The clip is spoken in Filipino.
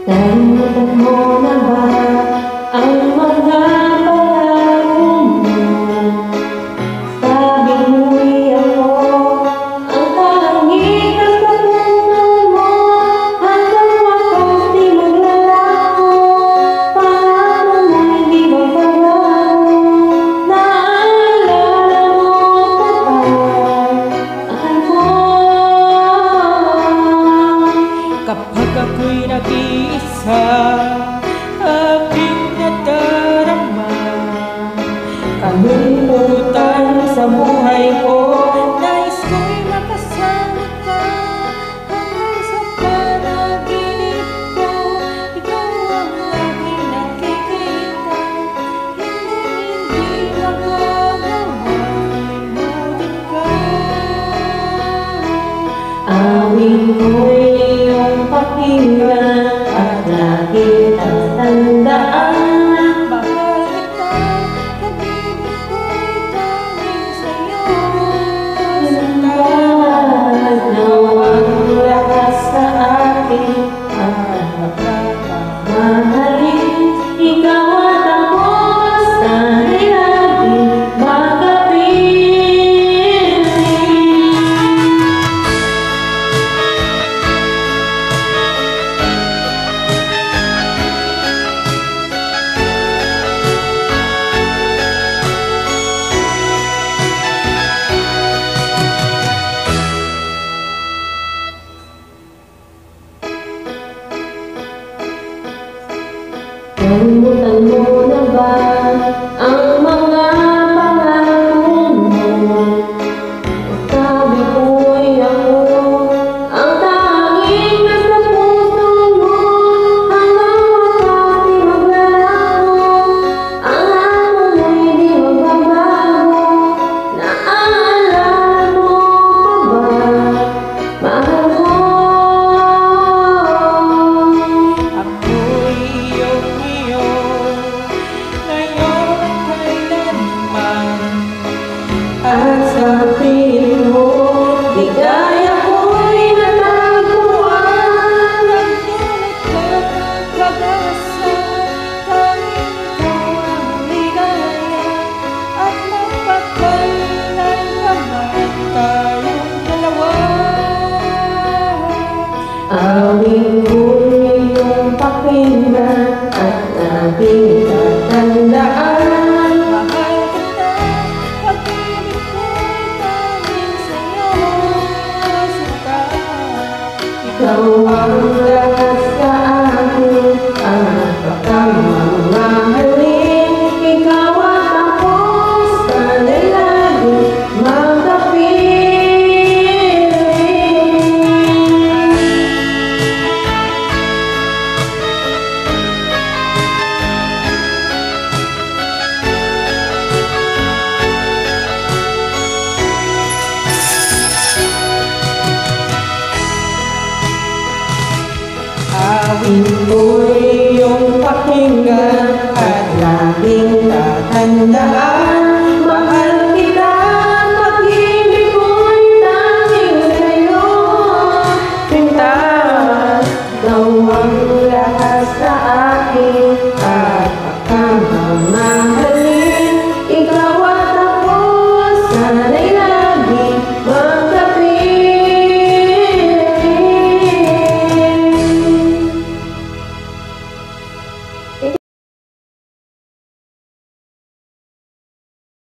Nalimutan mo na ba ang mga pangako mo? Sabi mo'y ako ang kalangit at kapunan mo. Hanggang wakas di maglalaho, paano mo'y di magbabago? Naalala mo pa ba ang kapag ako'y nag-iisa, aking nadarama kalungkutan sa buhay ko. Nais ko'y makasama ka hanggang sa panaginip ko. Ikaw ang laging nakikita, hindi magagawa, inulit ka. Awing ko'y pakinggan at lagi tatandaan. Mahal kita, pag-ibig ko'y tanging sa'yo. Salamat nawang lakas sa akin at mahalin. Ikaw at ako sana'y lagi magkapiling. Nalimutan mo na ba ang mga pangako mo? Sabi ko'y ako ang tanging nasa puso mo. Hanggang wakas di maglalaho, ang ako mo'y di magbabago. Naalala mo pa ba, mahal ko? Ako'y iyong-iyo, ngayon at kailanman. At sa piling mo, ligaya ko'y natagpuan. Nagdulot ka ng pag-asa, tanging ikaw ang ligaya. At magpakailanman tayong dalawa. Awing ko'y iyong pakinggan at laging tatandaan. Mahal kita, pag-ibig ko'y tanging sa'yo. Sinta, Ikaw ang lakas sa akin, ang napakamahalin. Ikaw at ako sana'y lagi magkapiling. awit ko'y iyong pakinggan.